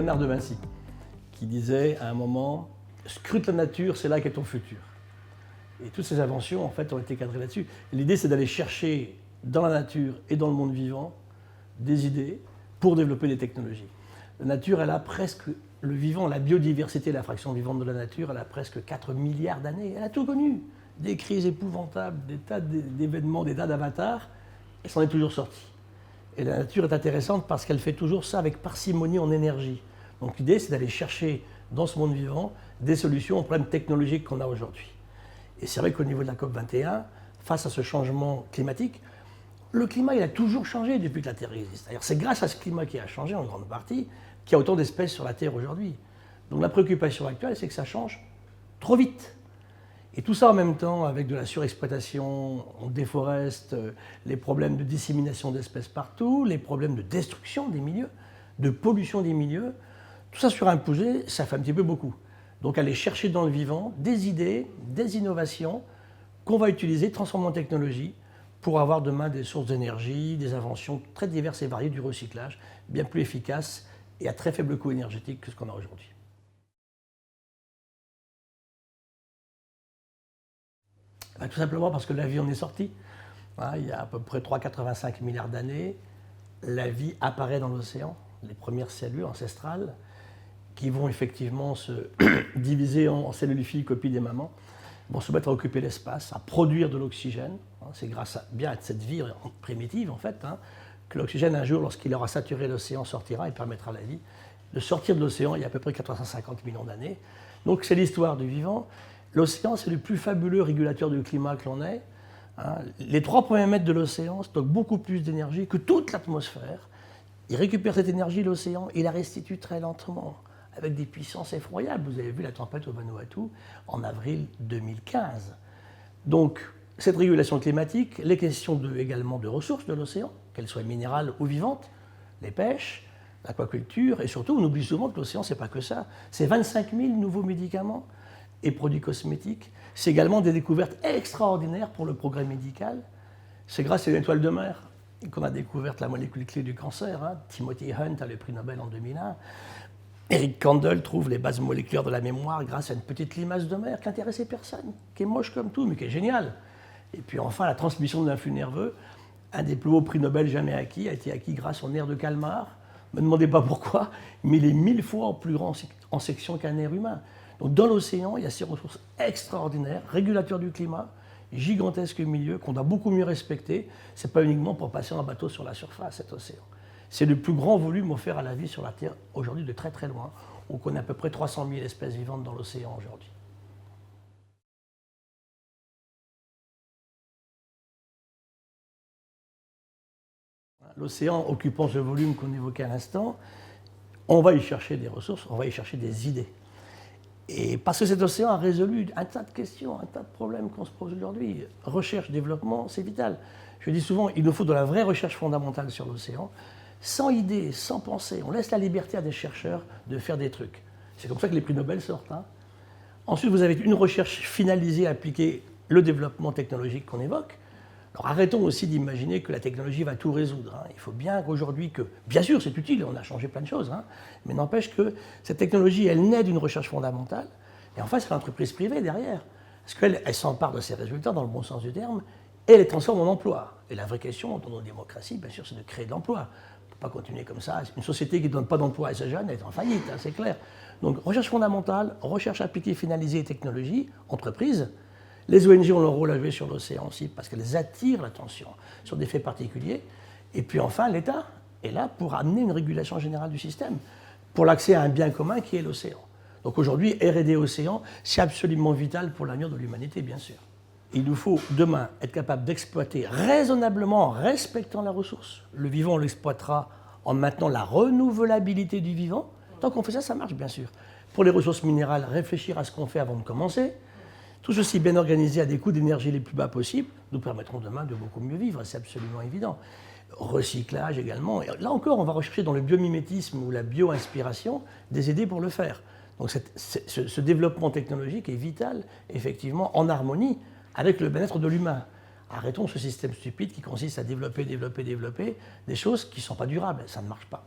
Léonard de Vinci, qui disait à un moment « Scrute la nature, c'est là qu'est ton futur ». Et toutes ces inventions, en fait, ont été cadrées là-dessus. L'idée, c'est d'aller chercher dans la nature et dans le monde vivant des idées pour développer des technologies. La nature, elle a presque, le vivant, la biodiversité, la fraction vivante de la nature, elle a presque 4 milliards d'années. Elle a tout connu. Des crises épouvantables, des tas d'événements, des tas d'avatars, et s'en est toujours sortie. Et la nature est intéressante parce qu'elle fait toujours ça avec parcimonie en énergie. Donc l'idée, c'est d'aller chercher dans ce monde vivant des solutions aux problèmes technologiques qu'on a aujourd'hui. Et c'est vrai qu'au niveau de la COP21, face à ce changement climatique, le climat il a toujours changé depuis que la Terre existe. D'ailleurs, c'est grâce à ce climat qui a changé en grande partie qu'il y a autant d'espèces sur la Terre aujourd'hui. Donc la préoccupation actuelle, c'est que ça change trop vite. Et tout ça en même temps, avec de la surexploitation, on déforeste, les problèmes de dissémination d'espèces partout, les problèmes de destruction des milieux, de pollution des milieux, tout ça surimposé, ça fait un petit peu beaucoup. Donc aller chercher dans le vivant des idées, des innovations qu'on va utiliser, transformer en technologie, pour avoir demain des sources d'énergie, des inventions très diverses et variées, du recyclage, bien plus efficaces et à très faible coût énergétique que ce qu'on a aujourd'hui. Tout simplement parce que la vie en est sortie. Il y a à peu près 3,85 milliards d'années, la vie apparaît dans l'océan, les premières cellules ancestrales, qui vont effectivement se diviser en cellules filles, copies des mamans, vont se mettre à occuper l'espace, à produire de l'oxygène. C'est grâce bien à cette vie primitive, en fait, que l'oxygène, un jour, lorsqu'il aura saturé l'océan, sortira et permettra à la vie de sortir de l'océan il y a à peu près 450 millions d'années. Donc c'est l'histoire du vivant. L'océan, c'est le plus fabuleux régulateur du climat que l'on ait. Les 3 premiers mètres de l'océan stockent beaucoup plus d'énergie que toute l'atmosphère. Il récupère cette énergie, l'océan, et la restitue très lentement, avec des puissances effroyables. Vous avez vu la tempête au Vanuatu en avril 2015. Donc, cette régulation climatique, les questions également de ressources de l'océan, qu'elles soient minérales ou vivantes, les pêches, l'aquaculture, et surtout, on oublie souvent que l'océan, c'est pas que ça. C'est 25 000 nouveaux médicaments et produits cosmétiques. C'est également des découvertes extraordinaires pour le progrès médical. C'est grâce à une étoile de mer qu'on a découvert la molécule clé du cancer. Timothy Hunt a le prix Nobel en 2001. Eric Kandel trouve les bases moléculaires de la mémoire grâce à une petite limace de mer qui n'intéressait personne, qui est moche comme tout, mais qui est géniale. Et puis enfin, la transmission de l'influx nerveux, un des plus hauts prix Nobel jamais acquis, a été acquis grâce au nerf de calmar. Ne me demandez pas pourquoi, mais il est 1000 fois plus grand en section qu'un nerf humain. Donc dans l'océan, il y a ces ressources extraordinaires, régulateurs du climat, gigantesques milieux, qu'on doit beaucoup mieux respecter. Ce n'est pas uniquement pour passer en bateau sur la surface, cet océan. C'est le plus grand volume offert à la vie sur la Terre aujourd'hui de très très loin. On connaît à peu près 300 000 espèces vivantes dans l'océan aujourd'hui. L'océan occupant ce volume qu'on évoquait à l'instant, on va y chercher des ressources, on va y chercher des idées. Et parce que cet océan a résolu un tas de questions, un tas de problèmes qu'on se pose aujourd'hui. Recherche, développement, c'est vital. Je dis souvent, il nous faut de la vraie recherche fondamentale sur l'océan, sans idée, sans pensée. On laisse la liberté à des chercheurs de faire des trucs. C'est comme ça que les prix Nobel sortent. Ensuite, vous avez une recherche finalisée, appliquée, le développement technologique qu'on évoque. Alors arrêtons aussi d'imaginer que la technologie va tout résoudre. Il faut bien qu'aujourd'hui, bien sûr c'est utile, on a changé plein de choses, mais n'empêche que cette technologie, elle naît d'une recherche fondamentale, et en face, c'est l'entreprise privée derrière. Parce qu'elle s'empare de ces résultats dans le bon sens du terme, et elle les transforme en emploi. Et la vraie question dans nos démocraties, bien sûr, c'est de créer de l'emploi. On ne peut pas continuer comme ça. Une société qui ne donne pas d'emploi à ses jeunes, elle est en faillite, c'est clair. Donc recherche fondamentale, recherche appliquée, finalisée et technologie, entreprise. Les ONG ont leur rôle à jouer sur l'océan aussi parce qu'elles attirent l'attention sur des faits particuliers. Et puis enfin, l'État est là pour amener une régulation générale du système, pour l'accès à un bien commun qui est l'océan. Donc aujourd'hui, R&D Océan, c'est absolument vital pour l'avenir de l'humanité, bien sûr. Il nous faut demain être capable d'exploiter raisonnablement en respectant la ressource. Le vivant, on l'exploitera en maintenant la renouvelabilité du vivant. Tant qu'on fait ça, ça marche, bien sûr. Pour les ressources minérales, réfléchir à ce qu'on fait avant de commencer. Tout ceci bien organisé à des coûts d'énergie les plus bas possibles nous permettront demain de beaucoup mieux vivre, c'est absolument évident. Recyclage également. Et là encore, on va rechercher dans le biomimétisme ou la bio-inspiration des idées pour le faire. Donc ce développement technologique est vital, effectivement, en harmonie avec le bien-être de l'humain. Arrêtons ce système stupide qui consiste à développer des choses qui ne sont pas durables. Ça ne marche pas.